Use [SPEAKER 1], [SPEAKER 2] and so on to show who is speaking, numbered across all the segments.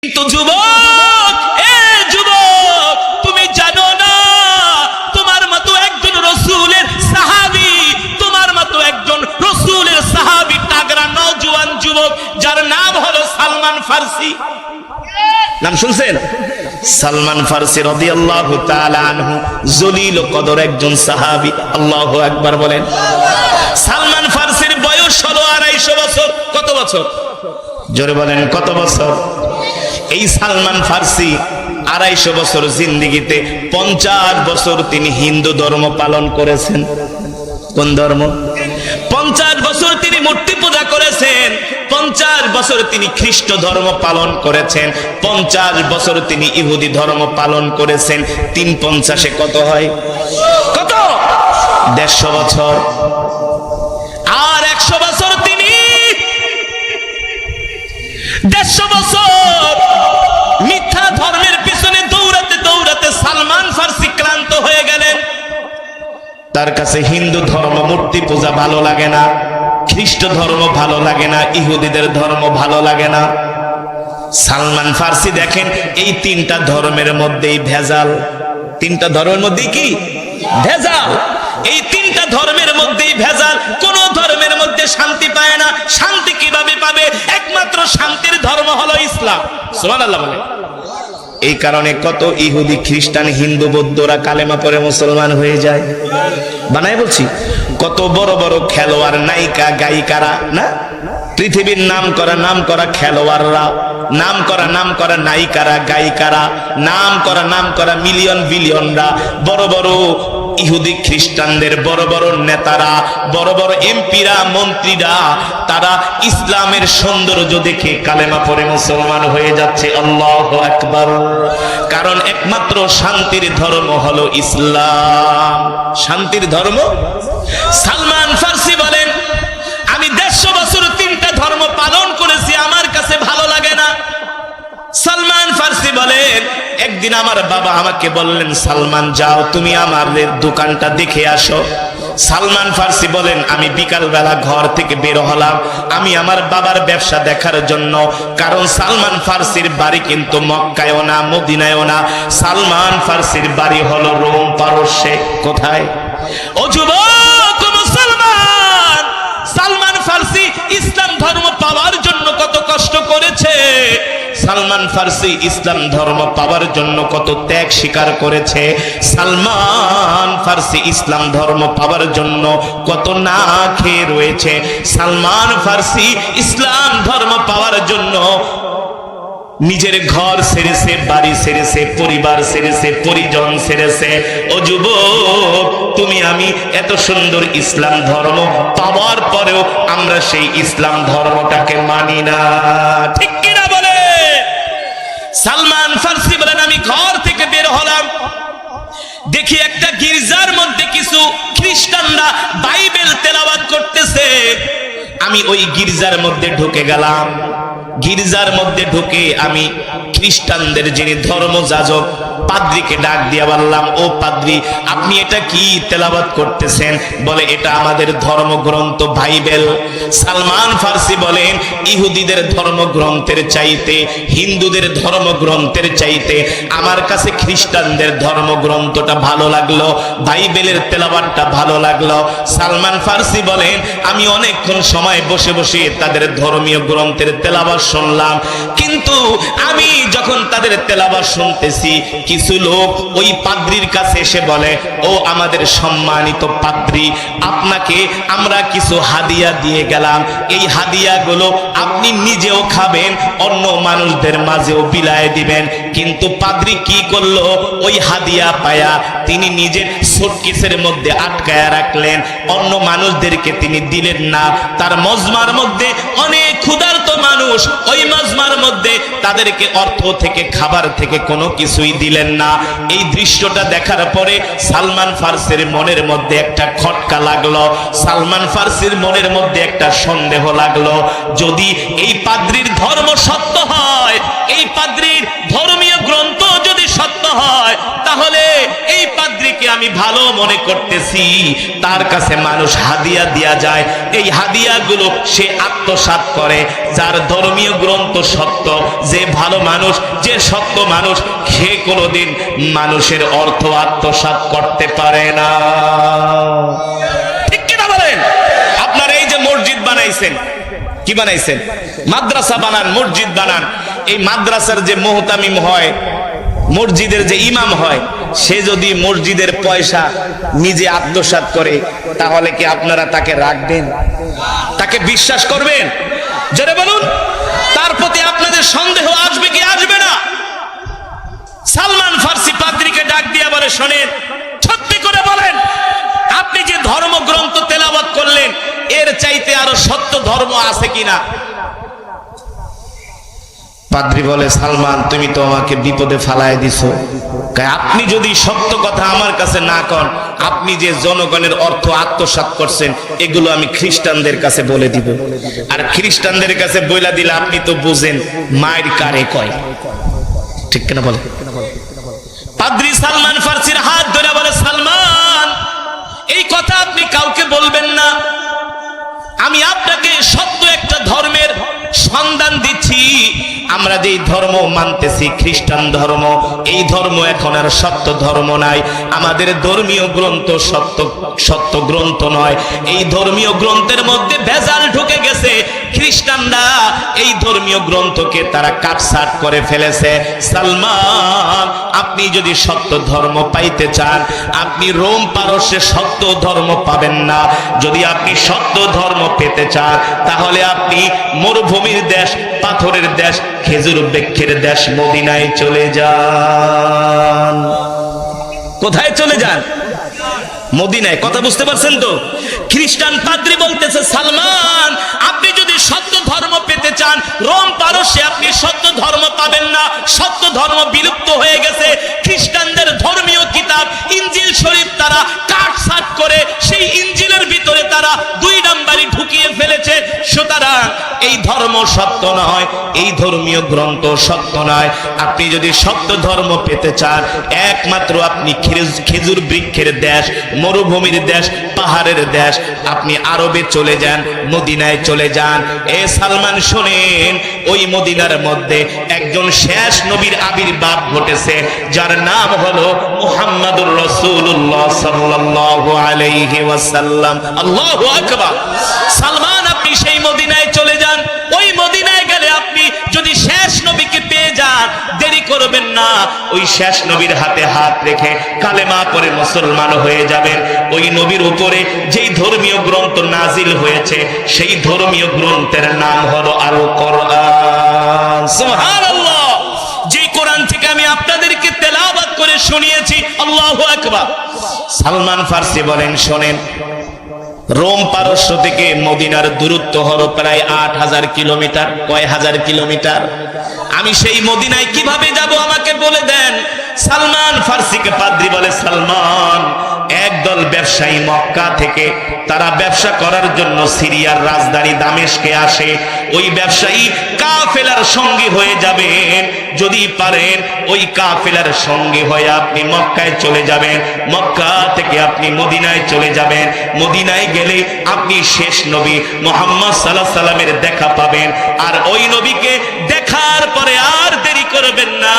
[SPEAKER 1] কিন্তু যুবক, যুবক, তুমি জানো না তোমার মতো একজন রাসূলের সাহাবী, তোমার মতো একজন রাসূলের সাহাবী তাগড়া নওজোয়ান যুবক যার নাম হলো সালমান ফারসি। নাম শুনছেন? সালমান ফারসি রাদিয়াল্লাহু তাআলা আনহু জলিল কদর একজন সাহাবী। আল্লাহু আকবার বলেন। সালমান ফারসির বয়স হলো 250 বছর। কত বছর? জোরে বলেন কত বছর? এই সালমান ফারসি 250 বছর জিন্দেগিতে 50 বছর তিনি হিন্দু ধর্ম পালন করেছেন। কোন ধর্ম? 50 বছর তিনি মূর্তি পূজা করেছেন, 50 বছর তিনি খ্রিস্ট ধর্ম পালন করেছেন, 50 বছর তিনি ইহুদি ধর্ম পালন করেছেন। 3×50 কত হয়? কত? 150 বছর। আর 100 বছর তিনি 150 বছর মিথ্যা ধর্মের পিছনে দৌড়াতে দৌড়াতে সালমান ফারসি ক্লান্ত হয়ে গেলেন। তার কাছে হিন্দু ধর্ম মূর্তি পূজা ভালো লাগে না, খ্রিস্ট ধর্ম ভালো লাগে না, ইহুদিদের ধর্ম ভালো লাগে না। সালমান ফারসি দেখেন এই 3টা ধর্মের মধ্যেই ভেজাল। 3টা ধর্মের মধ্যে কি ভেজাল? এই 3টা ধর্মের মধ্যেই ভেজাল। কোন ধর্মের মধ্যে শান্তি পায় না। শান্তি কিভাবে পাবে? একমাত্র শান্তির ধর্ম হলো ইসলাম। সুবহানাল্লাহ বলে। এই কারণে কত ইহুদি খ্রিস্টান হিন্দু বৌদ্ধরা কালেমা পড়ে মুসলমান হয়ে যায়। বানাই বলছি, কত বড় বড় খেলোয়াড় নায়িকা গায়িকারা না, পৃথিবীর নাম করা খেলোয়াড়রা, নাম করা নায়িকারা গায়িকারা, নাম করা মিলিয়ন বিলিয়নরা, বড় বড় ইহুদি খ্রিস্টানদের বড় বড় নেতারা, বড় বড় এমপিরা মন্ত্রীরা, তারা ইসলামের সৌন্দর্য দেখে কালেমা পড়ে মুসলমান হয়ে যাচ্ছে। আল্লাহু আকবার। কারণ একমাত্র শান্তির ধর্ম হলো ইসলাম। শান্তির ধর্ম। সালমান ফারসি বলেন, আমি 150 বছর 3টা ধর্ম পালন করেছি, আমার কাছে ভালো লাগে না। সালমান ফারসি বলেন, একদিন আমার বাবা আমাকে বললেন, সালমান যাও তুমি আমাদের দোকানটা দেখে আসো। সালমান ফারসি বলেন, আমি বিকাল বেলা ঘর থেকে বের হলাম আমি আমার বাবার ব্যবসা দেখার জন্য। কারণ সালমান ফারসির বাড়ি কিন্তু মক্কায়ও না মদিনায়ও না, সালমান ফারসির বাড়ি হলো রোম পারস্যে। কোথায়? ও যুবক মুসলমান, সালমান ফারসি ইসলাম ধর্ম পাওয়ার জন্য কত কষ্ট করেছে। সালমান ফারসি ইসলাম ধর্ম পাওয়ার জন্য কত ত্যাগ স্বীকার করেছে। সালমান ফারসি ইসলাম ধর্ম পাওয়ার জন্য কত না খেয়ে রয়েছে। সালমান ফারসি ইসলাম ধর্ম পাওয়ার জন্য নিজের ঘর ছেড়েছে, বাড়ি ছেড়েছে, পরিবার ছেড়েছে, পরিজন ছেড়েছে। ও যুবক, তুমি আমি এত সুন্দর ইসলাম ধর্ম পাওয়ার পরেও আমরা সেই ইসলাম ধর্মটাকে মানি না। ঠিক কিনা বলে? সালমান ফারসি বলেন, আমি ঘর থেকে বের হলাম, দেখি একটা গির্জার মধ্যে কিছু খ্রিস্টানরা বাইবেল তেলাওয়াত করতেছে। আমি ওই গির্জার মধ্যে ঢুকে গেলাম। গির্জার মধ্যে ঢুকে আমি খ্রিস্টানদের যিনি ধর্মযাজক পাদ্রীকে ডাক দিয়া বললাম, ও পাদ্রী, আপনি এটা কি তেলাওয়াত করতেছেন? বলে, এটা আমাদের ধর্মগ্রন্থ বাইবেল। সালমান ফারসি বলেন, ইহুদিদের ধর্মগ্রন্থের চাইতে, হিন্দুদের ধর্মগ্রন্থের চাইতে আমার কাছে খ্রিস্টানদের ধর্মগ্রন্থটা ভালো লাগলো, বাইবেলের তেলাওয়াতটা ভালো লাগলো। সালমান ফারসি বলেন, আমি অনেকক্ষণ সময় বসে বসে তাদের ধর্মীয় গ্রন্থের তেলাওয়াত শুনলাম, কিন্তু আমি যখন তাদের তেলাওয়াত শুনতেছি, কিছু লোক ওই পাদ্রীর কাছে এসে বলে, ও আমাদের সম্মানিত পাদ্রী, আপনাকে আমরা কিছু হাদিয়া দিয়ে গেলাম, এই হাদিয়াগুলো আপনি নিজেও খাবেন, অন্য মানুষদের মাঝেও বিলায় দিবেন। কিন্তু পাদ্রী কি করলো? ওই হাদিয়া পায়া তিনি নিজের সুটকেসের মধ্যে আটকায়া রাখলেন, অন্য মানুষদেরকে তিনি দিলেন না। তার মজমার মধ্যে অনেক ক্ষুধার্ত মানুষ, ওই মজমার মধ্যে তাদেরকে অর্থ থেকে খাবার থেকে কোনো কিছুই দিলেন না। এই দৃশ্যটা দেখার পরে সালমান ফারসির মনের মধ্যে একটা খটকা লাগলো। সালমান ফারসির মনের মধ্যে একটা সন্দেহ লাগলো, যদি এই পাদ্রীর ধর্ম সত্য হয়, এই পাদ্রীর ধর্মীয় গ্রন্থ যদি সত্য হয়, তাহলে এই পাদ্রীকে আমি আমি ভালো মনে করতেছি, তার কাছে মানুষ হাদিয়া দিয়া যায়। এই হাদিয়াগুলো সে আত্মসাৎ করে। যার ধর্মীয় গ্রন্থ সত্য, যে ভালো মানুষ, যে সত্য মানুষ, সে কোনোদিন মানুষের অর্থ আত্মসাৎ করতে পারে না। ঠিক কিনা বলেন? আপনারা এই যে মসজিদ বানাইছেন, কি বানাইছেন? মাদ্রাসা বানান, মসজিদ বানান। এই মাদ্রাসার যে মুহতামিম হয়, মসজিদের যে ইমাম হয়, সে যদি মসজিদের পয়সা নিজে আত্মসাৎ করে, তাহলে কি আপনারা তাকে রাখবেন? তাকে বিশ্বাস করবেন? যারা বলুন, তার প্রতি আপনাদের সন্দেহ আসবে কি আসবে না? সালমান ফার্সি পাদ্রীকে ডাক দিয়া বলে, শোনেন, সত্যি করে বলেন, আপনি যে ধর্মগ্রন্থ তেলাওয়াত করলেন, এর চাইতে আরো সত্য ধর্ম আছে কিনা? পাদ্রী বলে, সালমান, তুমি তো আমাকে বিপদে ফালায় দিছো। আপনি যদি সত্য কথা আমার কাছে না কন, আপনি যে জনগণের অর্থ আত্মসাৎ করছেন, এগুলো আমি খ্রিস্টানদের কাছে বলে দিব। আর খ্রিস্টানদের কাছে বইলা দিলে আপনি তো বুঝেন মায়ের কারে কয়। ঠিক কিনা বলে? পাদ্রী সালমান ফার্সির হাত ধরে বলে, সালমান, এই কথা আপনি কাউকে বলবেন না। আমি আপনাকে সত্য একটা ধর্মের সন্ধান দিচ্ছি। আমরা যেই ধর্ম মানতেছি, খ্রিস্টান ধর্ম, এই ধর্ম এখন আর সত্য ধর্ম নাই। আমাদের ধর্মীয় গ্রন্থ সত্য গ্রন্থ নয়। এই ধর্মীয় গ্রন্থের মধ্যে ভেজাল ঢুকে গেছে। খ্রিস্টানরা এই ধর্মীয় গ্রন্থকে তারা কাটছাট করে ফেলেছে। সালমান, আপনি যদি সত্য ধর্ম পাইতে চান, আপনি রোম পারস্যে সত্য ধর্ম পাবেন না। যদি আপনি সত্য ধর্ম পেতে চান, তাহলে আপনি মরুভূমির দেশ, পাথরের দেশ, খেজুর বৃক্ষের দেশ মদিনায় চলে যান। কোথায় চলে যান? মদিনায়। কথা বুঝতে পারছেন তো? খ্রিস্টান পাদ্রী বলতেছে, সালমান, আপনি যদি সত্য ধর্ম পেতে চান, রোম পারস্যে আপনি সত্য ধর্ম পাবেন না। সত্য ধর্ম বিলুপ্ত হয়ে গেছে। খ্রিস্টানদের ধর্মীয় কিতাব ইনজিল শরীফ তারা কাটছাট করে সেই ইনজিলের ভিতরে তারা 2 নাম্বারই ঢুকিয়ে ফেলেছে। সুতরাং এই ধর্ম সত্য নয়, এই ধর্মীয় গ্রন্থ সত্য নয়। আপনি যদি সত্য ধর্ম পেতে চান, একমাত্র আপনি খেজুর বৃক্ষের দেশ, মরুভূমির দেশ, পাহাড়ের দেশ, আপনি আরবে চলে যান, মদিনায় চলে যান। এ সালমান, শোনেন, ওই মদিনার মধ্যে একজন শেষ নবীর আবির্ভাব ঘটেছে, যার নাম হলো মুহাম্মাদুর রাসূলুল্লাহ সাল্লাল্লাহু আলাইহি ওয়াসাল্লাম। আল্লাহু আকবার। সালমান, আপনি সেই মদিনায় চলে যান। ওই মদিনায় গেলে আপনি যদি শেষ নবীকে পেয়ে যান, দেরি করবেন না। ওই শেষ নবীর হাতে হাত রেখে কালেমা পড়ে মুসলমান হয়ে যাবেন। ওই নবীর উপরে যেই ধর্মীয় গ্রন্থ নাজিল হয়েছে, সেই ধর্মীয় গ্রন্থের নাম হলো আল কোরআন। সুবহানাল্লাহ। যে কোরআন থেকে আমি আপনাদেরকে তেলাওয়াত করে শুনিয়েছি। আল্লাহু আকবার। সালমান ফার্সি বলেন, শোনেন, রোম পারস্য থেকে মদিনার দূরত্ব হলো প্রায় 8000 কিলোমিটার। কয় হাজার কিলোমিটার? আমি সেই মদিনায় কিভাবে যাব আমাকে বলে দেন। সালমান ফার্সিকে পাদ্রী বলে, সালমান, একদল ব্যবসায়ী মক্কা থেকে তারা ব্যবসা করার জন্য সিরিয়ার রাজধানী দামেস্কে আসে। ওই ব্যবসায়ী কাফেলার সঙ্গী হয়ে যাবেন। যদি পারেন ওই কাফেলার সঙ্গী হয়ে আপনি মক্কায় চলে যাবেন। মক্কা থেকে আপনি মদিনায় চলে যাবেন। মদিনায় গেলে আপনি শেষ নবী মুহাম্মদ সাল্লাল্লাহু আলাইহি সাল্লামের দেখা পাবেন। আর ওই নবীকে দেখার পরে আর দেরি করবেন না,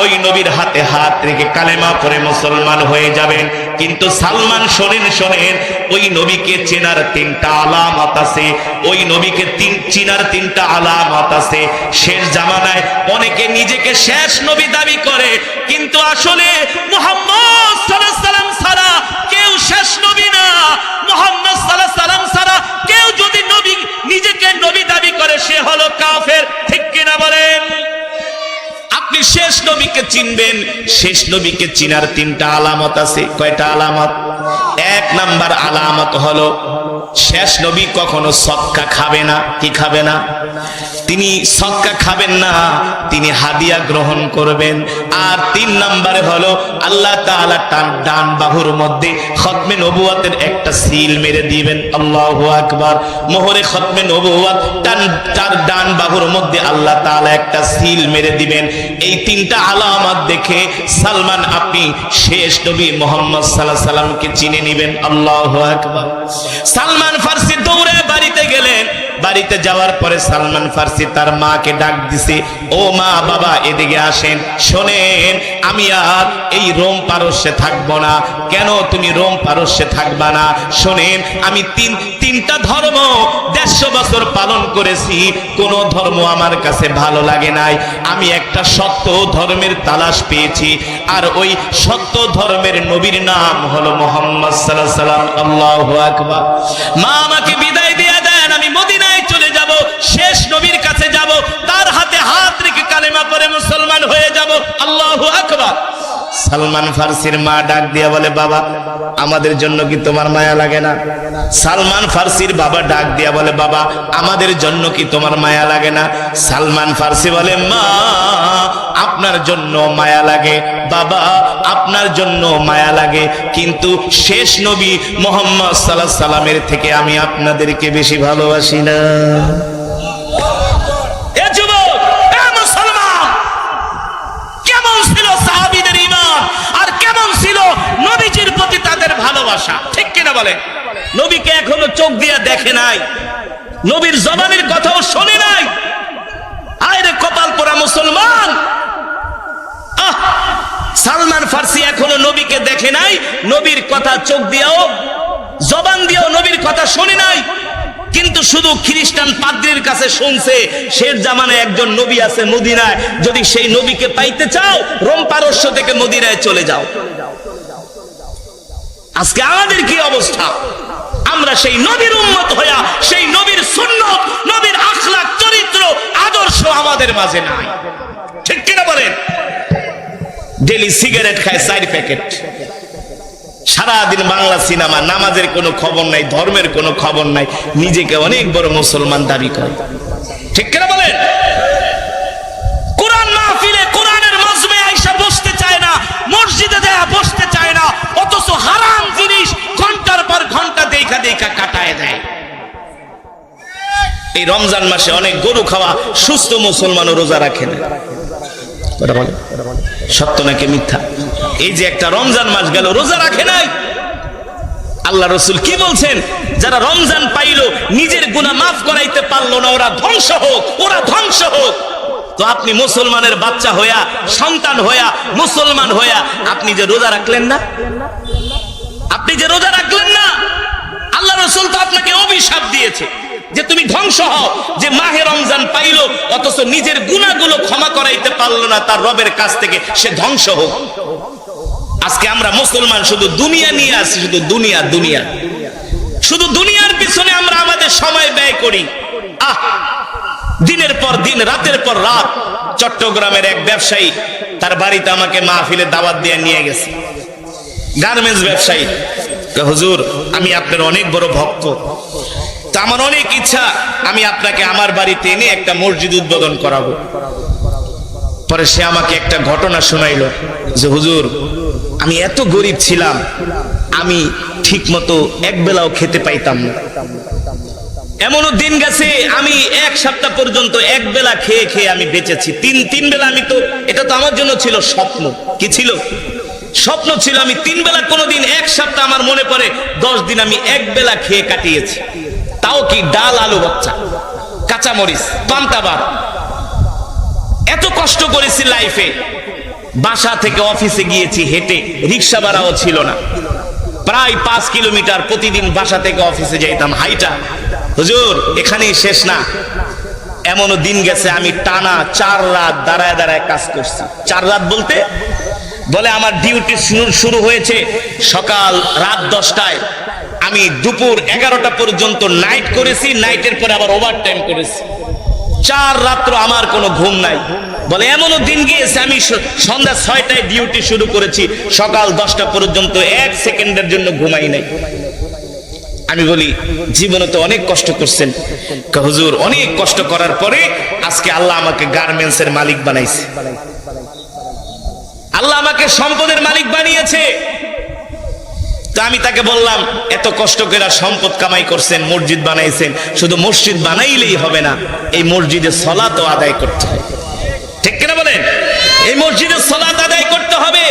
[SPEAKER 1] ওই নবীর হাতে হাত রেখে কালেমা পড়ে মুসলমান হয়ে যাবেন। কিন্তু সালমান, শোনেন, ওই নবীকে চেনার 3টা আলামত আছে। ওই নবীকে চেনার 3টা আলামত আছে। শেষ জামানায় অনেকে নিজেকে শেষ নবী দাবি করে, কিন্তু আসলে মুহাম্মদ সাল্লাল্লাহু আলাইহি সাল্লাম ছাড়া কেউ শেষ নবী না। মুহাম্মদ সাল্লাল্লাহু আলাইহি সাল্লাম ছাড়া কেউ যদি নবী নিজেকে নবী দাবি করে, সে হলো কাফের। ঠিক কিনা বলেন? আপনি শেষ নবীকে চিনবেন। শেষ নবীকে চিনার 3টা আলামত আছে। কয়টা আলামত? 1 নাম্বার আলামত হলো শেষ নবী কখনো সদকা খাবে না। কি খাবে না? তিনি সদকা খাবেন না, তিনি হাদিয়া গ্রহণ করবেন। আর 3 নম্বরে হলো আল্লাহ তাআলা ডান বাহুর মধ্যে খতমে নবুয়তের একটা সিল মেরে দিবেন। আল্লাহু আকবার। মোহরে খতমে নবুয়ত তার ডান বাহুর মধ্যে আল্লাহ তাআলা একটা সিল মেরে দিবেন। এই 3টা আলামত দেখে সালমান আপনি শেষ নবী মুহাম্মদ সাল্লাল্লাহু আলাইহি সাল্লামকে চিনে নেবেন। আল্লাহু আকবার। সালমান ফারসি দৌড়ে বাড়িতে গেলেন। বাড়িতে যাওয়ার পরে সালমান ফারসি তার মাকে ডাক দিছে, ও মা, বাবা এদিকে আসেন, শোনেন আমি আর এই রোম পারস্যে থাকবো না। কেন তুমি রোম পারস্যে থাকবা না? শোনেন, আমি তিনটা ধর্ম 150 বছর পালন করেছি, কোন ধর্ম আমার কাছে ভালো লাগে নাই। আমি একটা সত্য ধর্মের তালাশ পেয়েছি, আর ওই সত্য ধর্মের নবীর নাম হলো মুহাম্মদ সাল্লাল্লাহু আলাইহি সাল্লাম। আল্লাহু আকবার। মা আমাকে বিদায় দিয়ে দেন, আমি মদিনায় চলে যাব, শেষ নবীর কাছে যাব, তার হাতে হাত রেখে কালেমা পড়ে মুসলমান হয়ে যাব। আল্লাহু আকবার। সালমান ফারসির মা ডাক দিয়ে বলে, বাবা আমাদের জন্য কি তোমার মায়া লাগে না? সালমান ফারসির বাবা ডাক দিয়া বলে, বাবা আমাদের জন্য কি তোমার মায়া লাগে না? সালমান ফারসি বলে, মা আপনার জন্য মায়া লাগে, বাবা আপনার জন্য মায়া লাগে, কিন্তু শেষ নবী মুহাম্মদ সাল্লাল্লাহু আলাইহি সাল্লামের থেকে আমি আপনাদেরকে বেশি ভালোবাসি না। এ যুবক, এ মুসলমান, কেমন ছিল সাহাবীদের ঈমান আর কেমন ছিল নবীজির প্রতি তাদের ভালোবাসা? ঠিক কিনা বলেন? নবীকে এখনো চোখ দিয়ে দেখে নাই, নবীর জবানের কথাও শোনে নাই। আরে কপাল পোড়া মুসলমান! সালমান ফারসি এখনো নবীকে দেখে নাই, নবীর কথা চোখ দিয়েও জবান দিয়েও নবীর কথা শোনে নাই, কিন্তু শুধু খ্রিস্টান পাদ্রীর কাছে শুনছে শেষ জামানায় একজন নবী আছে মদিনায়, যদি সেই নবীকে পাইতে চাও রোম পারস্য থেকে মদিনায় চলে যাও। আজকে আমাদের কি অবস্থা? আমরা সেই নবীর উম্মত হইয়া সেই নবীর সুন্নাত, নবীর আখলাক, চরিত্র, আদর্শ আমাদের মাঝে নাই। ঠিক কিনা বলেন? ডেলি সিগারেট খায় 4 প্যাকেট, সারাদিন বাংলা সিনেমা, নামাজের কোনো খবর নাই, ধর্মের কোনো খবর নাই, নিজেকে অনেক বড় মুসলমান দাবি করে। ঠিক কিনা বলেন? কোরআন মাহফিলে কোরআনের মজমে আইসা বসতে চায় না, মসজিদে যায় বসতে চায় না, অথচ হারাম জিনিস ঘন্টার পর ঘন্টা দেখা দেখা কাটায় দেয়। এই রমজান মাসে অনেক গরু খাওয়া সুস্থ মুসলমানও রোজা রাখে না। সত্য নাকি মিথ্যা? এই যে একটা রমজান মাস গেল, রোজা রাখে নাই। আল্লাহ রাসূল কি বলছেন? যারা রমজান পাইল, নিজের গুনাহ মাফ করাইতে পারলো না, ওরা ধ্বংস হোক, ওরা ধ্বংস হোক। তো আপনি মুসলমানের বাচ্চা হইয়া, সন্তান হইয়া, মুসলমান হইয়া আপনি যে রোজা রাখলেন না, আপনি যে রোজা রাখলেন না, আল্লাহ রাসূল তো আপনাকে অভিশাপ দিয়েছে যে তুমি ধ্বংস হও। যে মাহে রমজান পাইল অথচ নিজের গুনাহগুলো ক্ষমা করাইতে পারলো না তার রবের কাছ থেকে, সে ধ্বংস হোক। আজকে আমরা মুসলমান শুধু দুনিয়া নিয়ে আসি, শুধু দুনিয়া দুনিয়া, শুধু দুনিয়ার পিছনে আমরা আমাদের সময় ব্যয় করি। দিনের পর দিন, রাতের পর রাত। চট্টগ্রামের এক ব্যবসায়ী তার বাড়িতে আমাকে মাহফিলে দাওয়াত দিয়ে নিয়ে গেছে, গার্মেন্টস ব্যবসায়ী। হুজুর আমি আপনার অনেক বড় ভক্ত, তা আমার অনেক ইচ্ছা আমি আপনাকে আমার বাড়িতে এনে একটা মসজিদ উদ্বোধন করাবো। পরে সে আমাকে একটা ঘটনা শোনাইলো যে হুজুর আমি এত গরিব ছিলাম, আমি ঠিক মতো এক বেলাও খেতে পাইতাম না। এমনও দিন গেছে আমি 1 সপ্তাহ পর্যন্ত এক বেলা খেয়ে খেয়ে আমি বেঁচেছি। তিন বেলা, আমি তো, এটা তো আমার জন্য ছিল স্বপ্ন। কি ছিল? স্বপ্ন ছিল। আমি 3 বেলা কোনোদিন 1 সপ্তাহ, আমার মনে পড়ে 10 দিন আমি এক বেলা খেয়ে কাটিয়েছি। তাও কি ডাল, আলু ভর্তা, কাঁচামরিচ, পান্তা ভাত। এত কষ্ট করেছি লাইফে। বাসা থেকে অফিসে গিয়েছি হেঁটে, রিক্সা ভাড়াও ছিল না। প্রায় 5 কিলোমিটার প্রতিদিন বাসা থেকে অফিসে যাইতাম হাইটা। হুজুর এখানেই শেষ না, এমনও দিন গেছে আমি টানা 4 রাত দাঁড়ায় দাঁড়ায় কাজ করছি। 4 রাত বলতে বলে আমার ডিউটি শুরু হয়েছে সকাল রাত 10টায়, আমি দুপুর 11টা পর্যন্ত নাইট করেছি, নাইটের পরে আবার ওভারটাইম করেছি। 4 রাত্র আমার কোনো ঘুম নাই। বলে এমনও দিন গিয়েছে আমি সন্ধ্যা 6টায় ডিউটি শুরু করেছি, সকাল 10টা পর্যন্ত 1 সেকেন্ডের জন্য ঘুমাই নাই। আমি বলি জীবনে তো অনেক কষ্ট করছেন। হুজুর অনেক কষ্ট করার পরে আজকে আল্লাহ আমাকে গার্মেন্টসের মালিক বানাইছে, আল্লাহ আমাকে সম্পদের মালিক বানিয়েছে। তো আমি তাকে বললাম, এত কষ্ট করে সম্পদ কামাই করছেন, মসজিদ বানাইছেন, শুধু মসজিদ বানাইলেই হবে না, এই মসজিদে সালাতও আদায় করতে হবে। ঠিক কিনা বলেন? এই মসজিদে সালাত আদায় করতে হবে।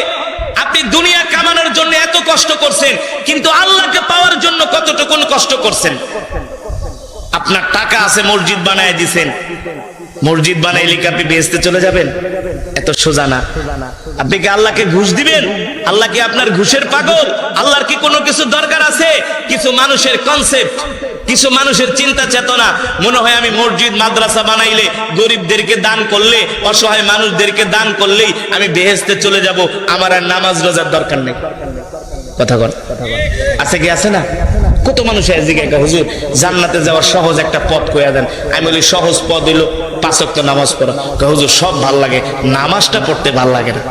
[SPEAKER 1] আপনি দুনিয়া কামানোর জন্য এত কষ্ট করছেন, কিন্তু আল্লাহকে পাওয়ার জন্য কতটুকুন কষ্ট করছেন? আপনার টাকা আছে, মসজিদ বানায় দিছেন, মসজিদ বানাইলে কি আপনি বেহেশতে চলে যাবেন? এত সোজা না। আপনি কি আল্লাহকে ঘুষ দিবেন? আল্লাহ কি আপনার ঘুষের পাগল? আল্লাহর কি কোনো কিছু দরকার আছে? কিছু মানুষের কনসেপ্ট, কিছু মানুষের চিন্তা চেতনা, মনে হয় আমি মসজিদ মাদ্রাসা বানাইলে, গরিবদেরকে দান করলে, অসহায় মানুষদেরকে দান করলেই আমি বেহেশতে চলে যাব, আমার আর নামাজ রোজার দরকার নেই। কথা বল, আছে কি আছে না? কত মানুষ জিজ্ঞাসা, হুজুর জান্নাতে যাওয়ার সহজ একটা পথ কইয়া দেন। আমি বলি সহজ পথ হইলো 5 ওয়াক্ত নামাজ পড়া। হুজুর সব ভাল লাগে, নামাজটা পড়তে ভাল লাগে না।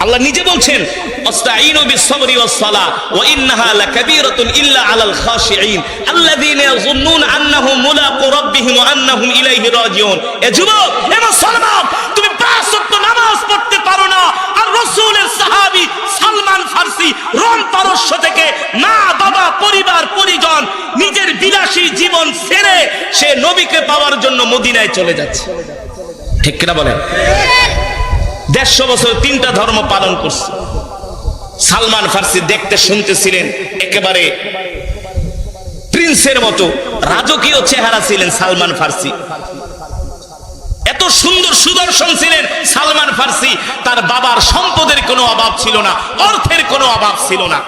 [SPEAKER 1] আল্লাহ নিজে বলছেন, আস্তাঈনু বিস-সাবরি ওয়াস-সালাহ ওয়া ইন্নাহা লাকাবীরাতুন ইল্লা আলাল খাশিঈন আল্লাযীনা ইয়াযুন্নুনা আন্নাহুম মুলাকু রাব্বিহিম ওয়া আন্নাহুম ইলাইহি রাজিউন। এ যুবক, এ মুসলমান, তুমি 5 ওয়াক্ত নামাজ পড়তে পারো না, আর রাসূলের সাহাবী সালমান ফারসি রোম পারস্য থেকে মা বাবা পরিবার পরিজন নিজের বিলাসী জীবন ছেড়ে সে নবীকে পাওয়ার জন্য মদিনায় চলে যাচ্ছে। ঠিক কিনা বলেন? 150 বছর 3টা ধর্ম পালন করছে। সালমান ফারসি দেখতে শুনতে ছিলেন একেবারে প্রিন্সের মতো, রাজকীয় চেহারা ছিলেন সালমান ফারসি, এত সুন্দর সুদর্শন ছিলেন সালমান ফারসি। তার বাবার সম্পদের কোনো অভাব ছিল না, অর্থের কোনো অভাব ছিল না।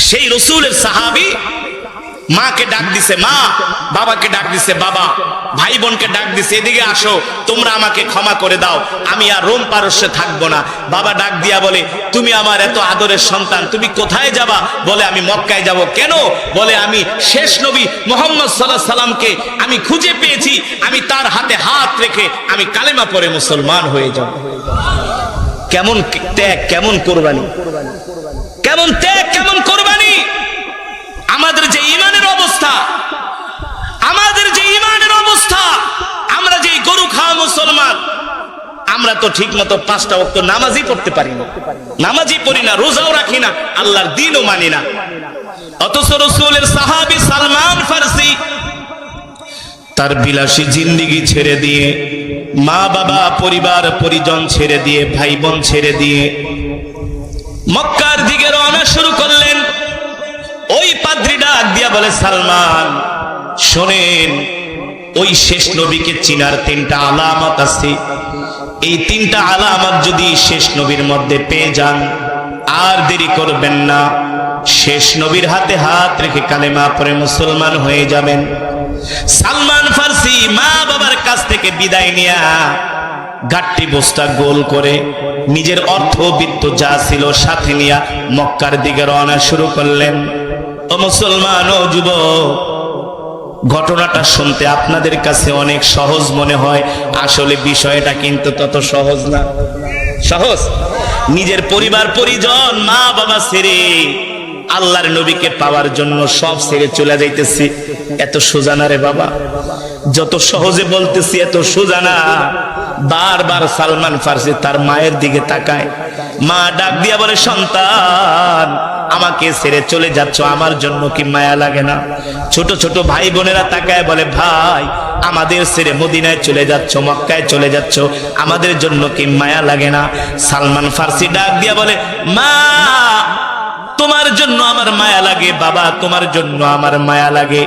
[SPEAKER 1] সেই রাসূলের সাহাবী মাকে ডাক দিছে মা, বাবাকে ডাক দিছে বাবা, ভাই বোনকে ডাক দিছে এদিকে আসো, তোমরা আমাকে ক্ষমা করে দাও, আমি আর রোম পারস্যে থাকবো না। বাবা ডাক দিয়া বলে, তুমি আমার এত আদরের সন্তান, তুমি কোথায় যাবা? বলে আমি মক্কায় যাব। কেন? বলে আমি শেষ নবী মুহাম্মদ সাল্লাল্লাহু আলাইহি সাল্লামকে আমি খুঁজে পেয়েছি, আমি তার হাতে হাত রেখে আমি কালেমা পড়ে মুসলমান হয়ে যাব। কেমন ত্যাগ, কেমন কোরবানি, কেমন ত্যাগ, কেমন কোরবানি! আমাদের যে ইমানের অবস্থা, আমাদের যে ইমানের অবস্থা, আমরা যে গরু খাওয়া মুসলমান, আমরা তো ঠিক মতো 5টা ওয়াক্ত নামাজই পড়তে পারি না, নামাজই পড়ি না, রোজাও রাখি না, আল্লাহর দ্বীনও মানি না। অথচ রাসূলের সাহাবী সালমান ফারসি তার বিলাসী জিন্দেগি ছেড়ে দিয়ে, মা বাবা পরিবার পরিজন ছেড়ে দিয়ে, ভাই বোন ছেড়ে দিয়ে মক্কার দিকে রওনা শুরু করলেন। ওই পাদ্রী ডাক দিয়া বলে, সালমান শোনেন, ওই শেষ নবীকে চিনার 3টা আলামত আছে। এই 3টা আলামত যদি শেষ নবীর মধ্যে পেয়ে যান, আর দেরি করবেন না, শেষ নবীর হাতে হাত রেখে কালেমা পড়ে মুসলমান হয়ে যাবেন। সালমান ফারসি মা বাবার কাছ থেকে বিদায় নিয়া গাট্টি বস্তা গোল করে নিজের অর্থ বিত্ত যা ছিল সাথে নিয়া মক্কার দিকে রওনা শুরু করলেন। ও মুসলমান, ও যুবক, ঘটনাটা শুনতে আপনাদের কাছে অনেক সহজ মনে হয়, আসলে বিষয়টা কিন্তু তত সহজ না। সহজ? নিজের পরিবার পরিজন মা বাবা ছেড়ে আল্লাহর নবীকে পাওয়ার জন্য সব ছেড়ে চলে যাইতেছি, এত সোজা না রে বাবা। যত সহজে বলতেছি এত সোজা না। বারবার সালমান ফারসি তার মায়ের দিকে তাকায়, মা ডাক দিয়া বলে, সন্তান আমাকে ছেড়ে চলে যাচ্ছ, আমার জন্য কি মায়া লাগে না? ছোট ছোট ভাই বোনেরা তাকায় বলে, ভাই আমাদের ছেড়ে মদিনায় চলে যাচ্ছ, মক্কায় চলে যাচ্ছ, আমাদের জন্য কি মায়া লাগে না? সালমান ফারসি ডাক দিয়া বলে, মা তোমার জন্য আমার মায়া লাগে, বাবা তোমার জন্য আমার মায়া লাগে।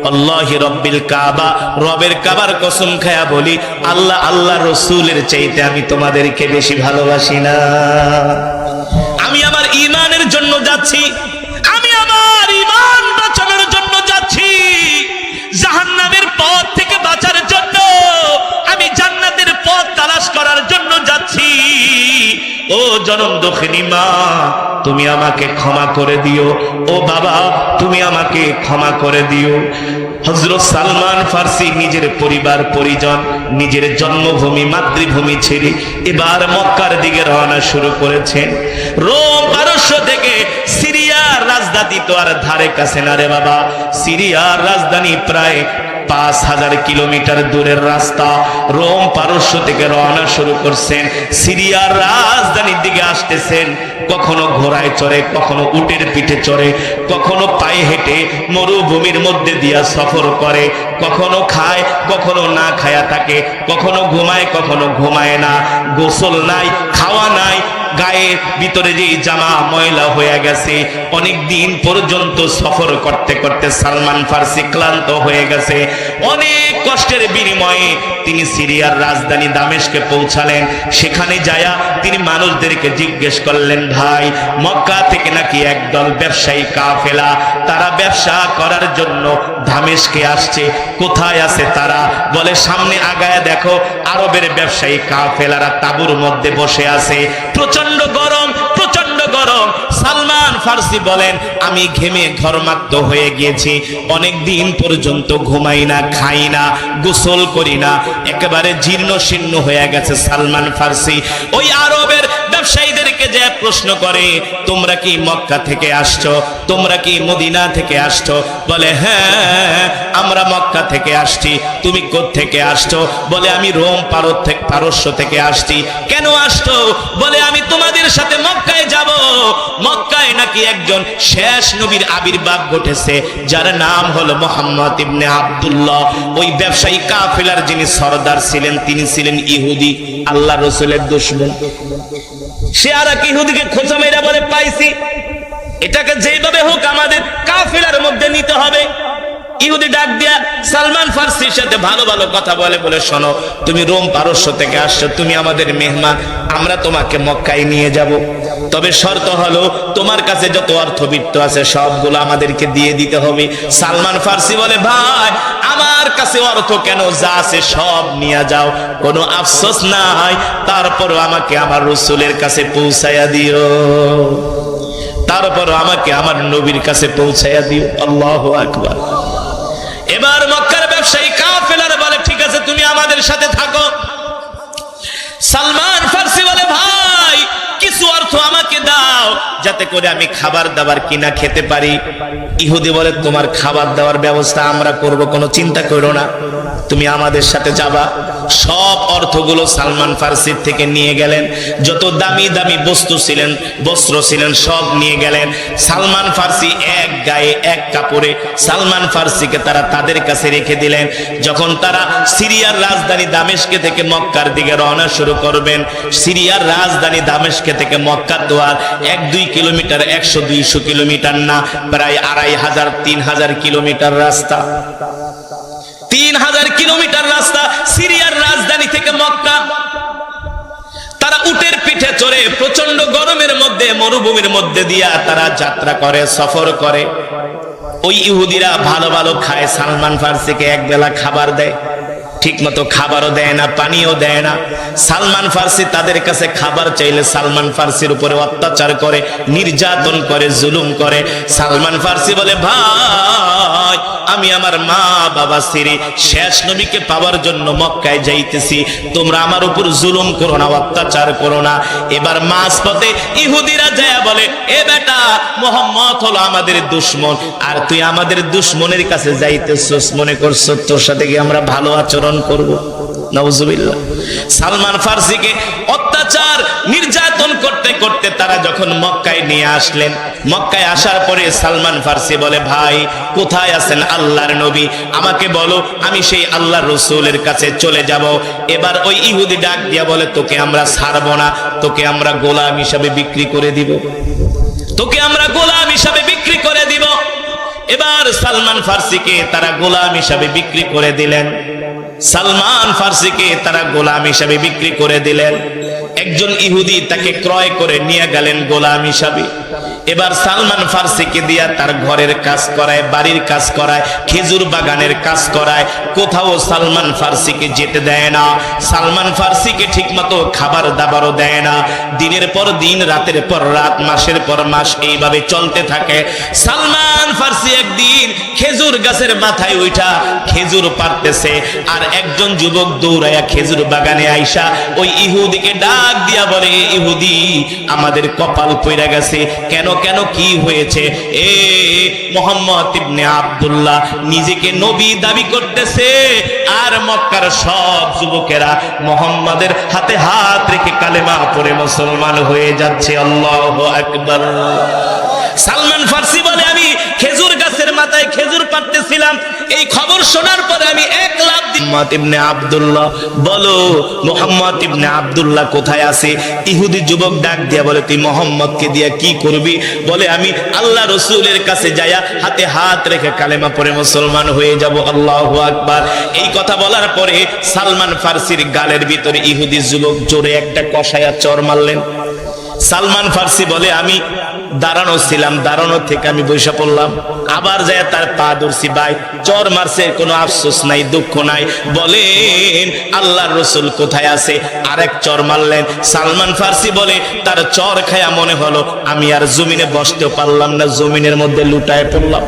[SPEAKER 1] আল্লাহি রব্বিল কাবা, রবের কাবার কসম খায়া বলি, আল্লাহ আল্লাহ রাসূলের চাইতে আমি তোমাদেরকে বেশি ভালোবাসি না। আমি আমার ঈমানের জন্য যাচ্ছি, আমি আমার ঈমান বাঁচানোর জন্য যাচ্ছি, জাহান্নামের পথ থেকে বাঁচার জন্য আমি জান্নাতের পথ তালাশ করার জন্য যাচ্ছি। ও জনম দক্ষিণী মা, তুমি আমাকে ক্ষমা করে দিও। ও বাবা, তুমি আমাকে ক্ষমা করে দিও। হযরত সালমান ফারসি নিজের পরিবার পরিজন, নিজের জন্মভূমি মাতৃভূমি ছেড়ে এবার মক্কার দিকে রওনা শুরু করেছেন। রোম পারস্য থেকে সিরিয়ার রাজধানী জান্নাতি তো আর ধারে কাছে না রে বাবা। সিরিয়ার রাজধানী প্রায় 5000 কিলোমিটার দূরের রাস্তা। রোম পারস্য থেকে রওনা শুরু করছেন, সিরিয়ার রাজধানীর দিকে আসতেছেন। কখনো ঘোড়ায় চড়ে, কখনো উটের পিঠে চড়ে, কখনো পায়ে হেঁটে মরুভূমির মধ্যে দিয়া সফর করে, কখনো খায়, কখনো না খায়া থাকে, কখনো ঘুমায়, কখনো ঘুমায় না, গোসল নাই, খাওয়া নাই, গায়ের ভিতরে যে জামা ময়লা হয়ে গেছে। অনেক দিন পর্যন্ত সফর করতে করতে সালমান ফার্সি ক্লান্ত হয়ে গেছে। অনেক কষ্টের বিনিময়ে তিনি সিরিয়ার রাজধানী দামেস্কে পৌঁছালেন। সেখানে যায়া তিনি মানুষদেরকে জিজ্ঞেস করলেন, ভাই, মক্কা থেকে নাকি একদল ব্যবসায়ী কাফেলা, তারা ব্যবসা করার জন্য দামেস্কে আসছে, কোথায় আছে তারা? বলে, সামনে আগায় দেখো, আরবের ব্যবসায়ী কাফেলারা তাঁবুর মধ্যে বসে আছে, প্রচন্ড গরম, প্রচন্ড গরম। সালমান ফার্সি বলেন, আমি ঘেমে ঘরমাক্ত হয়ে গিয়েছি, অনেক দিন পর্যন্ত ঘুমাই না, খাই না, গোসল করি না, একেবারে জীর্ণ শীর্ণ হয়ে গেছে সালমান ফার্সি। ওই আরবের ব্যবসায়ীদেরকে যে প্রশ্ন করে, তোমরা কি মক্কা থেকে আসছো? তোমরা কি মদিনা থেকে আসছো? বলে, হ্যাঁ, আমরা মক্কা থেকে আসছি। তুমি কোত্থেকে আসছো? বলে, আমি রোম পারস্য থেকে আসছি। কেন আসছো? বলে, আমি তোমাদের সাথে মক্কায় যাব। মক্কায় নাকি একজন শেষ নবীর আবির্ভাব ঘটেছে, যার নাম হলো মুহাম্মদ ইবনে আব্দুল্লাহ। ওই ব্যবসায়ী কাফেলার যিনি সরদার ছিলেন, তিনি ছিলেন ইহুদি, আল্লাহ রাসূলের দুশমন। সে আর এক ইহুদিকে খোঁচা মেরা বলে, পাইছি, এটাকে যেভাবে হোক আমাদের কাফেলার মধ্যে নিতে হবে। ইহুদি ডাক দিয়া সালমান ফার্সির সাথে ভালো ভালো কথা বলে, বলে, শোনো, তুমি রোম পারস্য থেকে আসছো, তুমি আমাদের মেহমান, আমরা তোমাকে মক্কায় নিয়ে যাব, তবে শর্ত হলো তোমার কাছে যত অর্থবিত্ত আছে সবগুলো আমাদেরকে দিয়ে দিতে হবে। সালমান ফার্সি বলে, ভাই, আমার কাছে অর্থ কেন, যা আছে সব নিয়ে যাও, কোনো আফসোস নাই, তারপরও আমাকে আমার রাসূলের কাছে পৌঁছায়া দিও, তারপরও আমাকে আমার নবীর কাছে পৌঁছায়া দিও। আল্লাহু আকবার। এবার মক্কার ব্যবসায়ী কাফেলার বলে, ঠিক আছে, তুমি আমাদের সাথে থাকো। সালমান ফার্সি বলে, ভাই, কিছু অর্থ আমাকে দাও, যাতে করে আমি খাবার দাবার কিনা খেতে পারি। ইহুদি বলে, তোমার খাবার দাবার ব্যবস্থা আমরা করব, কোনো চিন্তা করো না, তুমি আমাদের সাথে যাবা। সব অর্থগুলো সালমান ফার্সির থেকে নিয়ে গেলেন, যত দামি দামি বস্তু ছিলেন, বস্ত্র ছিলেন, সব নিয়ে গেলেন। সালমান ফার্সি এক গায়ে এক কাপড়ে সালমান ফার্সিকে তারা তাদের কাছে রেখে দিলেন। যখন তারা সিরিয়ার রাজধানী দামেস্কে থেকে মক্কার দিকে রওনা শুরু করবেন, সিরিয়ার রাজধানী দামেস্কে থেকে মক্কা তো আর 1-2 কিলোমিটার, 100-200 কিলোমিটার না, প্রায় 2500-3000 কিলোমিটার রাস্তা। 3000 কিলোমিটার রাস্তা সিরিয়ার রাজধানী থেকে মক্কা। তারা উটের পিঠে চড়ে প্রচন্ড গরমের মধ্যে মরুভূমির মধ্যে দিয়া তারা যাত্রা করে, সফর করে। ওই ইহুদিরা ভালো ভালো খায়, সালমান ফার্সিকে একবেলা খাবার দেয়, ঠিক মতো খাবারও দেয় না, পানিও দেয় না। সালমান ফার্সি তাদের কাছে খাবার চাইলে সালমান ফার্সির উপরে অত্যাচার করে, নির্যাতন করে, জুলুম করে। সালমান ফার্সি বলে, ভাই, আমি আমার মা বাবা ছেড়ে শেষ নবীকে পাওয়ার জন্য মক্কায় যাইতেছি, তোমরা আমার উপর জুলুম করো না, অত্যাচার করো না। এবার মাঝপথে ইহুদিরা যায় বলে, এ বেটা, মুহাম্মদ হলো আমাদের দুশমন, আর তুই আমাদের দুশমনের কাছে যাইতেছস, মনে করছো তোর সাথে কি আমরা ভালো আচরণ করব? নাউজুবিল্লাহ। সালমান ফার্সিকে অত্যাচার নির্যাতন করতে করতে তারা যখন মক্কায় নিয়ে আসলেন, মক্কায় আসার পরে সালমান ফার্সি বলে, ভাই, কোথায় আছেন আল্লাহর নবী? আমাকে বলো, আমি সেই আল্লাহর রাসূলের কাছে চলে যাব। এবার ওই ইহুদি ডাক দিয়া বলে, তোকে আমরা ছাড়বো না, তোকে আমরা গোলাম হিসাবে বিক্রি করে দিব, তোকে আমরা গোলাম হিসাবে বিক্রি করে দিব। এবার সালমান ফার্সিকে তারা গোলাম হিসাবে বিক্রি করে দিলেন। সালমান ফার্সিকে তারা গোলাম হিসাবে বিক্রি করে দিলেন। একজন ইহুদি তাকে ক্রয় করে নিয়ে গেলেন গোলাম হিসাবে। এবার সালমান ফার্সিকে দিয়া তার ঘরের কাজ করায়, বাড়ির কাজ করায়, খেজুর বাগানের কাজ করায়, কোথাও সালমান ফার্সিকে যেতে দেয় না। সালমান ফার্সিকে ঠিকমতো খাবার দাবারও দেয় না। দিনের পর দিন, রাতের পর রাত, মাসের পর মাস এইভাবে চলতে থাকে। সালমান ফার্সি একদিন খেজুর গাছের মাথায় উঠা খেজুর পাড়তেছে, আর একজন যুবক দৌড়াইয়া খেজুর বাগানে আইসা ওই ইহুদিকে ডাক দিয়া বলে, ইহুদি, আমাদের কপাল পইরা গেছে, কেন কেন কি হয়েছে? এ মুহাম্মদ ইবনে আব্দুল্লাহ নিজেকে নবী দাবি করতেছে, আর মক্কার সব যুবকেরা মুহাম্মাদের হাতে হাত রেখে কালেমা পড়ে মুসলমান হয়ে যাচ্ছে। আল্লাহু আকবার। সালমান ফার্সি বলে, আমি খেজুর গাছের মাথায় খেজুর পাড়তেছিলাম, এই খবর শোনার পরে আমি এক লাফ দিয়ে মুহাম্মদ ইবনে আব্দুল্লাহ, বলো মুহাম্মদ ইবনে আব্দুল্লাহ কোথায় আছে? ইহুদি যুবক ডাক দিয়া বলে, তুই মুহাম্মদকে দিয়া কি করবি? বলে, আমি আল্লাহ রাসূলের কাছে যায়া হাতে হাত রেখে কালেমা পড়ে মুসলমান হয়ে যাব। আল্লাহু আকবার। এই কথা বলার পরে সালমান ফার্সির গালের ভিতরে ইহুদি যুবক জোরে একটা কষায়া চর মারলেন। সালমান ফার্সি বলে, আমি দাঁড়ানো ছিলাম, দাঁড়ানো থেকে আমি বসে পড়লাম, আবার যায় তার পা ধরছি। ভাই চর মারছে, কোনো আফসোস নাই, দুঃখ নাই। বলেন আল্লাহর রাসূল কোথায় আছে? আরেক চর মারলেন। সালমান ফার্সি বলে, তার চর খায়া মনে হলো আমি আর জমিনে বসতে পারলাম না, জমিনের মধ্যে লুটায় পড়লাম।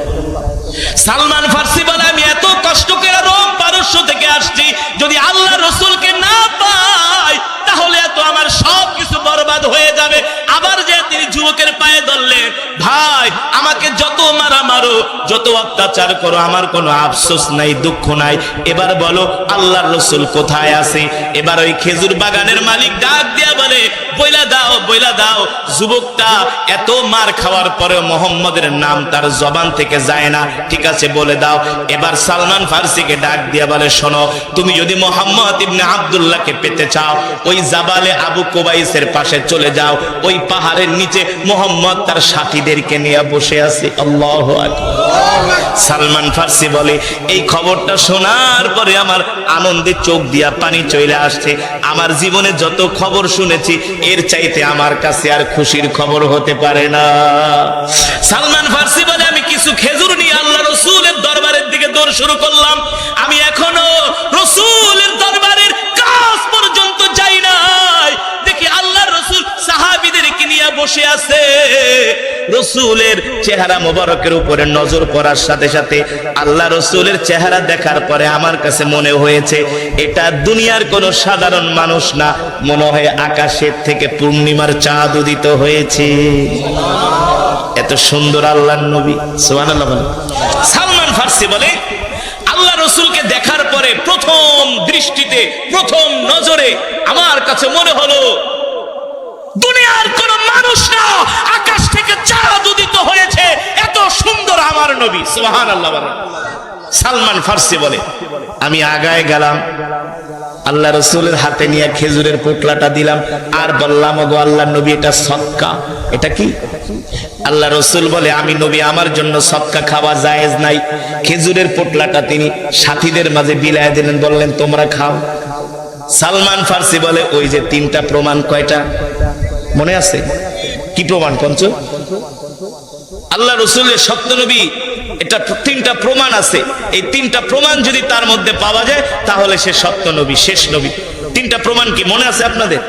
[SPEAKER 1] সালমান ফার্সি বলে, আমি এত কষ্ট করে রোম পারস্য থেকে আসছি, যদি আল্লাহর রাসূলকে না পাই তাহলে এত আমার সব কিছু বরবাদ হয়ে যাবে। আবার যে তিনি যুবকের পায়ে ধরলেন, ভাই আমাকে যত মারা মারো, যত অত্যাচার করো, আমার কোনো আফসোস নাই, দুঃখ নাই। এবার বলো আল্লাহর রাসূল কোথায় আছে? এবার ওই খেজুর বাগানের মালিক ডাক দিয়া বলে, বইলা দাও, বইলা দাও। যুবকটা এত মার খাওয়ার পরেও মুহাম্মদের নাম তার জবান থেকে যায় না। ঠিক আছে, বলে দাও। এবার সালমান ফার্সিকে ডাক দিয়া বলে, শোনো, তুমি যদি মুহাম্মদ ইবনে আব্দুল্লাহকে পেতে চাও, ওই জাবালে আবু কুবাইসের পাশে চলে যাও, ওই পাহাড়ের নিচে মুহাম্মদ তার সাথীদেরকে নিয়ে বসে আছে। আল্লাহু আকবার। সালমান ফার্সি বলে, এই খবরটা শোনার পরে আমার আনন্দে চোখ দিয়া পানি চলে আসছে। আমার জীবনে যত খবর শুনেছি, এর চাইতে আমার কাছে আর খুশির খবর হতে পারে না। সালমান ফার্সি বলে, আমি কিছু খেজুর নিয়ে আল্লাহ রাসূলের দরবারের দিকে দৌড় শুরু করলাম। আমি এখনো রাসূলের দরবারের কাছ পর্যন্ত যাই নাই, দেখি আল্লাহর রাসূল সাহাবীদেরকে নিয়ে বসে আছে। রাসূলের চেহারা মোবারকের উপরে নজর পড়ার সাথে সাথে আল্লাহ রাসূলের চেহারা দেখার পরে আমার কাছে মনে হয়েছে এটা দুনিয়ার কোনো সাধারণ মানুষ না, মনে হয় আকাশের থেকে পূর্ণিমার চাঁদ উদিত হয়েছে। এত সুন্দর আল্লাহর নবী, সুবহানাল্লাহ। সালমান ফার্সি বলে, আল্লাহ রাসূলকে দেখার পরে প্রথম দৃষ্টিতে, প্রথম নজরে আমার কাছে মনে হলো দুনিয়ার কোন মানুষ না, আকাশ থেকে চাঁদ উদিত হয়েছে, এত সুন্দর আমার নবী। সুবহানাল্লাহ। সালমান ফার্সি বলে, আমি আগায় গেলাম, আল্লাহ রাসূলের হাতে নিয়ে খেজুরের পোটলাটা দিলাম, আর বললাম, ওগো আল্লাহর নবী, এটা সদকা। এটা কি? আল্লাহ রাসূল বলে, আমি নবী, আমার জন্য সদকা খাওয়া জায়েজ নাই। খেজুরের পোটলাটা তিনি সাথীদের মাঝে বিলায় দিলেন, বললেন, তোমরা খাও। সালমান ফার্সি বলে, ওই যে তিনটা প্রমাণ, কয়টা মনে আছে? কি প্রমাণ? পঞ্চ আল্লাহ রাসূলের সত্য নবী, এটা তিনটা প্রমাণ আছে। এই তিনটা প্রমাণ যদি তার মধ্যে পাওয়া যায় তাহলে সে সত্য নবী, শেষ নবী। তিনটা প্রমাণ কি মনে আছে আপনাদের?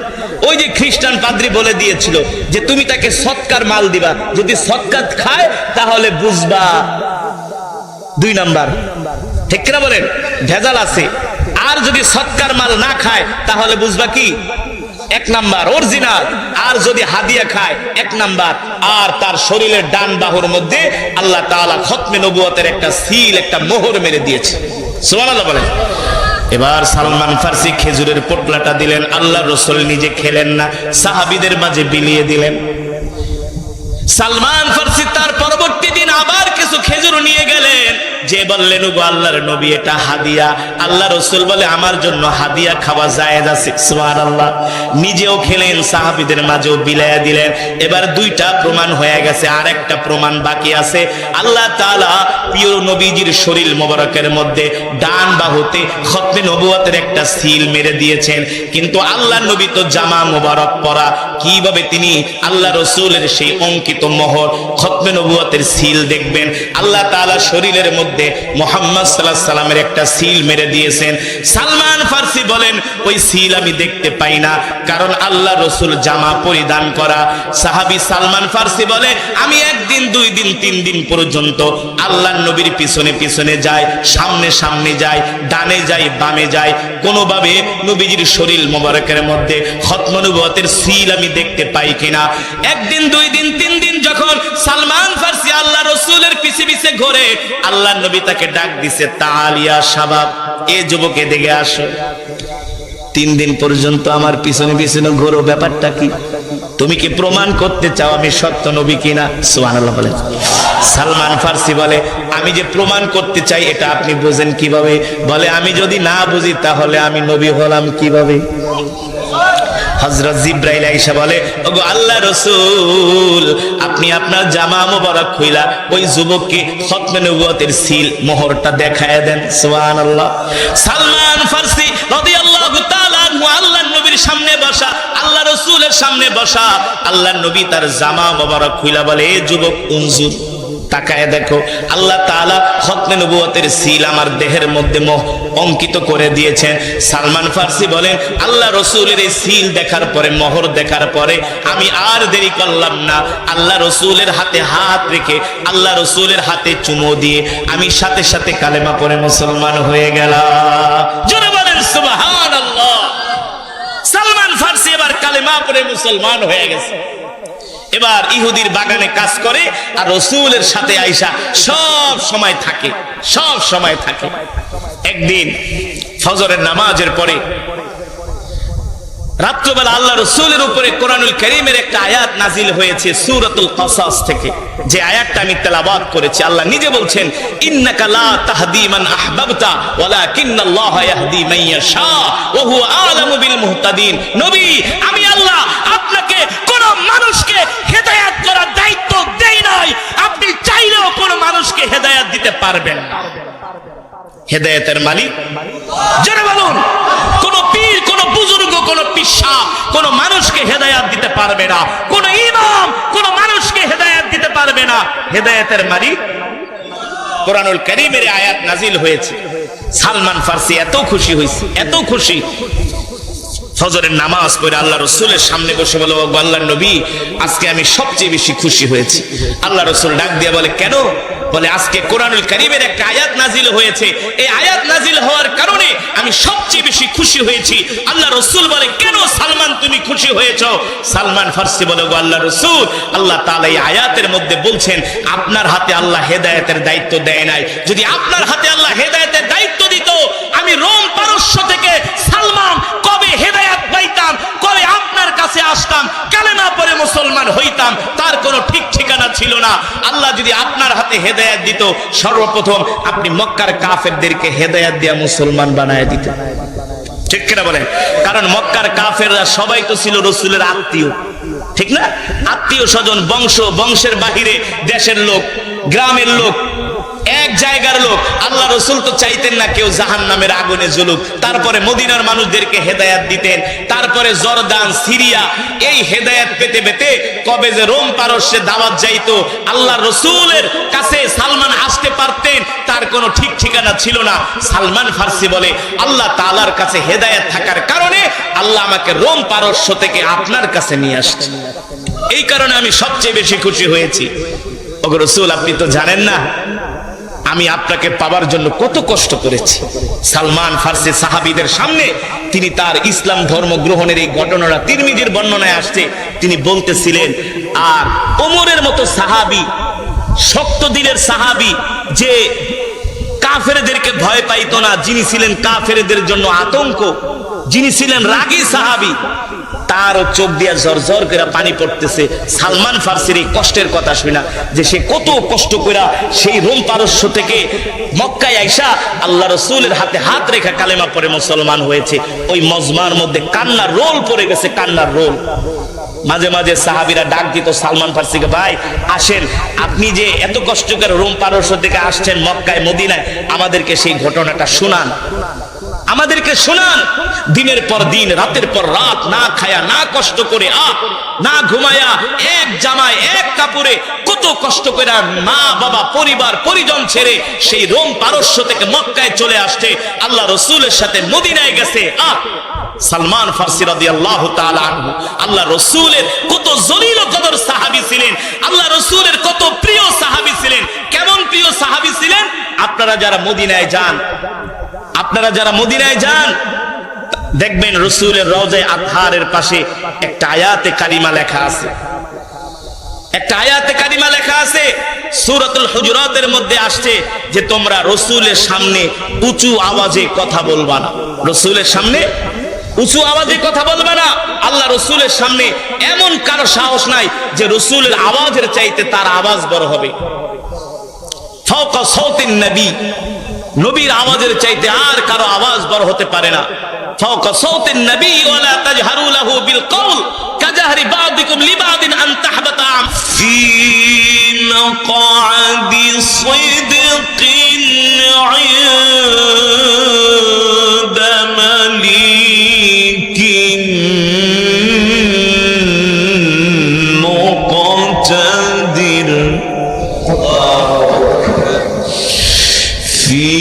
[SPEAKER 1] ওই যে খ্রিস্টান পাদ্রী বলে দিয়েছিল যে তুমি তাকে সৎকার মাল দিবা, যদি সৎকার খায় তাহলে বুঝবা। 2 নাম্বার, ঠিক কিনা বলেন? ভেজাল আছে। আর যদি সৎকার মাল না খায় তাহলে বুঝবা কি? 1 নাম্বার অরিজিনাল। আর যদি হাদিয়া খায় 1 নাম্বার। আর তার শরীরের ডান বাহুর মধ্যে আল্লাহ তাআলা খতমে নবুয়তের একটা সিল, একটা মোহর মেরে দিয়েছে। সুবহানাল্লাহ বলেন। এবার সালমান ফার্সি খেজুরের পোটলাটা দিলেন, আল্লাহ রাসূল নিজে খেলেন না, সাহাবীদের মাঝে বিলিয়ে দিলেন। সালমান ফার্সি তার পরবর্তী দিন আবার কিছু খেজুর নিয়ে গেলেন, যে বললেন, ওগো আল্লাহর নবী, এটা হাদিয়া। আল্লাহ রাসূল বলে, আমার জন্য হাদিয়া খাওয়া জায়েজ আছে। সুবহানাল্লাহ। নিজেও খেলেন, সাহাবীদের মাঝেও বিলায়া দিলেন। এবার 2টা প্রমাণ হয়ে গেছে, আর একটা প্রমাণ বাকি আছে। আল্লাহ তাআলা প্রিয় নবীজির শরীর মোবারকের মধ্যে ডান বাহুতে খতমে নবুয়তের একটা সিল মেরে দিয়েছেন, কিন্তু আল্লাহর নবী তো জামা মোবারক পরা, কিভাবে তিনি আল্লাহ রাসূলের সেই অঙ্কিত মোহর খতমে নবুয়তের সিল দেখবেন? আল্লাহ তাআলা শরীরের মধ্যে মধ্যে মুহাম্মদ সাল্লাল্লাহু আলাইহি সাল্লামের একটা সিল মেরে দিয়েছেন। সালমান ফারসি বলেন ওই সিল আমি দেখতে পাই না, কারণ আল্লাহ রসুল জামা পরিধান করা। সাহাবী সালমান ফারসি বলে আমি একদিন, 2 দিন, 3 দিন পর্যন্ত আল্লাহর নবীর পিছনে পিছনে যাই, সামনে সামনে যাই, ডানে যাই, বামে যাই, কোনোভাবে নবীজির শরীর মোবারকের মধ্যে খতম নবুয়তের সিল আমি দেখতে পাই কিনা। একদিন, 2 দিন, 3 দিন যখন সালমান ফারসি আল্লাহ রসুলের পিছে পিছে ঘোরে, আল্লাহ নবী তাকে ডাক দিছে, তালিয়া শাবাব, এ যুবক এদিকে আসো। 3 দিন পর্যন্ত আমার পিছনে পিছনে ঘোরো, ব্যাপারটা কি? তুমি কি প্রমাণ করতে চাও আমি সত্য নবী কিনা? সুবহানাল্লাহ বলেন। সালমান ফারসি বলে আমি যে প্রমাণ করতে চাই এটা আপনি বুঝেন কিভাবে? বলে আমি যদি না বুঝি তাহলে আমি নবী হলাম কিভাবে? হযরত জিবরাইল আয়েশা বলে ওগো আল্লাহ রাসূল, আপনি আপনার জামা মোবারক খুইলা ওই যুবককে খতমে নবুয়তের সিল মোহরটা দেখায় দেন। সুবহানাল্লাহ। সালমান ফারসি রাদিয়াল্লাহু তাআলা আনহু আল্লাহর নবীর সামনে বসা, আল্লাহ রাসূলের সামনে বসা, আল্লাহর নবী তার জামা মোবারক খুইলা বলে এ যুবক উনজুর, তাকায় দেখো, আল্লাহ তাআলা খতমে নবুয়তের সিল আমার দেহের মধ্যে অঙ্কিত করে দিয়েছেন। সালমান ফারসি বলেন আল্লাহ রসুলের এই সিল দেখার পরে, মোহর দেখার পরে আমি আর দেরি করলাম না, আল্লাহ রসুলের হাতে হাত রেখে আল্লাহ রসুলের হাতে চুমো দিয়ে আমি সাথে সাথে কালেমা পড়ে মুসলমান হয়ে গেলাম। জোরে বলেন সুবহানাল্লাহ। সালমান ফারসি এবার কালেমা পড়ে মুসলমান হয়ে গেছে। এবার ইহুদির বাগানে কাজ করে আর রসুলের সাথে আয়েশা সব সময় থাকে, সব সময় থাকে। একদিন ফজরের নামাজের পরে রাত্রবেলা আল্লাহ রসুলের উপরে কোরআনুল কারীমের একটা আয়াত নাজিল হয়েছে সূরাতুল কাসাস থেকে, যে আয়াতটা আমি তেলাওয়াত করেছি। আল্লাহ নিজে বলছেন ইন্নাকা লা তাহদি মান আহবাবতা ওয়ালাকিন্নাল্লাহা ইয়াহদি মান ইয়াশা ওয়া হুয়া আ'লামু বিল মুহতাদিন। নবী, আমি আল্লাহ আপনাকে কোন মানুষকে হেদায়েত করার দায়িত্ব দেই নাই, আপনি চাইলেও কোন মানুষকে হেদায়েত দিতে পারবেন না। হেদায়েতের মালিক জোরে বলুন। কোন পীর, কোন বুজুর্গ, কোন পিসা কোন মানুষকে হেদায়েত দিতে পারবে না, কোন ইমাম কোন মানুষকে হেদায়েত দিতে পারবে না। হেদায়েতের মালিক কোরআনুল কারীমের আয়াত নাজিল হয়েছে। সালমান ফারসি এত খুশি হয়েছে, এত খুশি, ফজরের নামাজ পড়ে আল্লাহ রসুলের সামনে বসে বলে ও আল্লাহর নবী, আজকে আমি সবচেয়ে বেশি খুশি হয়েছি। আল্লাহ রসুল ডাক দিয়ে বলে কেন? বলে আজকে কোরআনুল কারীমের একটা আয়াত নাজিল হয়েছে, এই আয়াত নাজিল হওয়ার কারণে আমি সবচেয়ে বেশি খুশি হয়েছি। আল্লাহ রসুল বলে কেন সালমান তুমি খুশি হয়েছো? সালমান ফারসি বলে গো আল্লাহ রসুল, আল্লাহ তাআলা এই আয়াতের মধ্যে বলছেন আপনার হাতে আল্লাহ হেদায়েতের দায়িত্ব দেয় নাই, যদি আপনার হাতে আল্লাহ হেদায়েতের দায়িত্ব দিত আমি রোম পারস্য থেকে সালমান কবে হেদায়েত পাইতাম, কবে আপনার কাছে আসতাম, কালেমা পড়ে মুসলমান হইতাম, তার কোনো ঠিক ঠিকানা ছিল না। আল্লাহ যদি আপনার হাতে হেদায়েত দিত সর্বপ্রথম আপনি মক্কার কাফেরদেরকে হেদায়েত দিয়ে মুসলমান বানায় দিতেন। ঠিক কিনা বলেন? কারণ মক্কার কাফেররা সবাই তো ছিল রসুলের আত্মীয়, ঠিক না? আত্মীয় স্বজন, বংশের বাহিরে দেশের লোক, গ্রামের লোক, এক জায়গার লোক। আল্লাহ রসুল তো চাইতেন না কেউ জাহান্নামের আগুনে জ্বলুক, তারপরে মদিনার মানুষদেরকে হেদায়েত দিতেন, তারপরে জর্দান, সিরিয়া, এই হেদায়েত পেতে পেতে কবে যে রোম পারস্যে দাওয়াত যাইতো, আল্লাহ রসুলের কাছে সালমান আসতে পারতেন তার কোনো ঠিক ঠিকানা ছিল না। সালমান ফারসি বলে আল্লাহ তাআলার কাছে হেদায়েত থাকার কারণে আল্লাহ আমাকে রোম পারস্য থেকে আপনার কাছে নিয়ে আসছে, এই কারণে আমি সবচেয়ে বেশি খুশি হয়েছি। ওগো রসুল, আপনি তো জানেন না আমি আপনাকে পাওয়ার জন্য কত কষ্ট করেছি। সালমান ফারসি সাহাবীদের সামনে তিনি তার ইসলাম ধর্ম গ্রহণের এই ঘটনাটা তিরমিজির বর্ণনায় আসছে, তিনি বলতেছিলেন আর ওমরের মতো সাহাবী, শক্ত দিলের সাহাবী, যে কাফেরদেরকে ভয় পাইতো না, যিনি ছিলেন কাফেরদের জন্য আতঙ্ক, যিনি ছিলেন রাগী সাহাবী, তারও চোখ দিয়া ঝরঝর করে পানি পড়তেছে সালমান ফারসির এই কষ্টের কথা শুনা, যে সে কত কষ্ট করে সেই রোম পারস্য থেকে মক্কায় আইসা আল্লাহ রসুলের হাতে হাত রেখা কালেমা পড়ে মুসলমান হয়েছে। ওই মজমার মধ্যে কান্নার রোল পড়ে গেছে, কান্নার রোল। মাঝে মাঝে সাহাবীরা ডাক দিত সালমান ফারসিকে, ভাই আসেন, আপনি যে এত কষ্ট করে রোম পারস্য থেকে আসছেন মক্কায় মদিনায়, আমাদেরকে সেই ঘটনাটা শোনান, আমাদেরকে শোনান। দিনের পর দিন, রাতের পর রাত, না খায়া, না কষ্ট করে, না ঘুমায়া, এক জামায় এক কাপড়ে কত কষ্ট করে মা বাবা পরিবার পরিজন ছেড়ে সেই রোম পারস্য থেকে মক্কায় চলে আসছে, আল্লাহ রসুলের সাথে মদিনায় গেছে। সালমান ফারসি রাদিয়াল্লাহু তাআলা আনহু আল্লাহ রসুলের কত জলিল ও কদর সাহাবী ছিলেন, আল্লাহ রসুলের কত প্রিয় সাহাবী ছিলেন। কেমন প্রিয় সাহাবী ছিলেন? আপনারা যারা মদিনায় যান দেখবেন রসুলের রওজায়ে আতহারের পাশে একটা আয়াতে কারিমা লেখা আছে, সূরাতুল হুজুরাতের মধ্যে আসছে যে তোমরা রসুলের সামনে উঁচু আওয়াজে কথা বলবা না, রসুলের সামনে উঁচু আওয়াজে কথা বলবে না। আল্লাহ রসুলের সামনে এমন কারো সাহস নাই যে রসুলের আওয়াজের চাইতে তার আওয়াজ বড় হবে। ফাওকা সাউতিন নবী, নবীর আওয়াজের চাইতে আর কারো আওয়াজ বড় হতে পারে না। ফাওকা সাউতিন নবী ওয়ালা তাজহারু লাহু বিল কওল কাজহারি বাদিকুম লিবাদিন আন তাহবাতা ফি মাকআদি সিদকিন ইনদা মালিকিন মুকতাদির في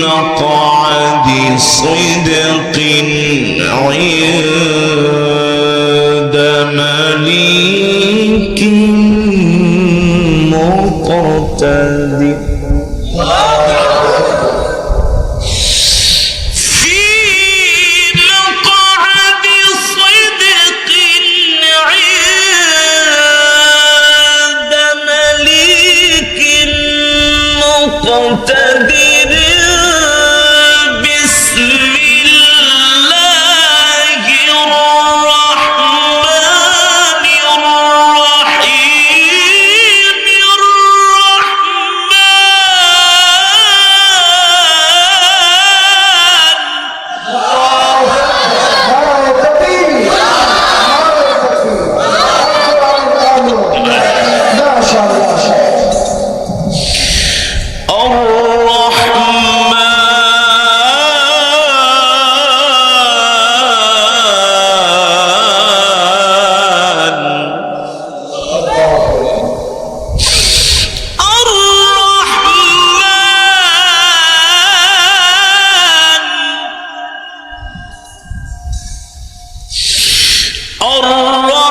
[SPEAKER 1] مقعد صدق عند مليك مقتدر مقتدر بسم الله الرحمن الرحيم الرحمن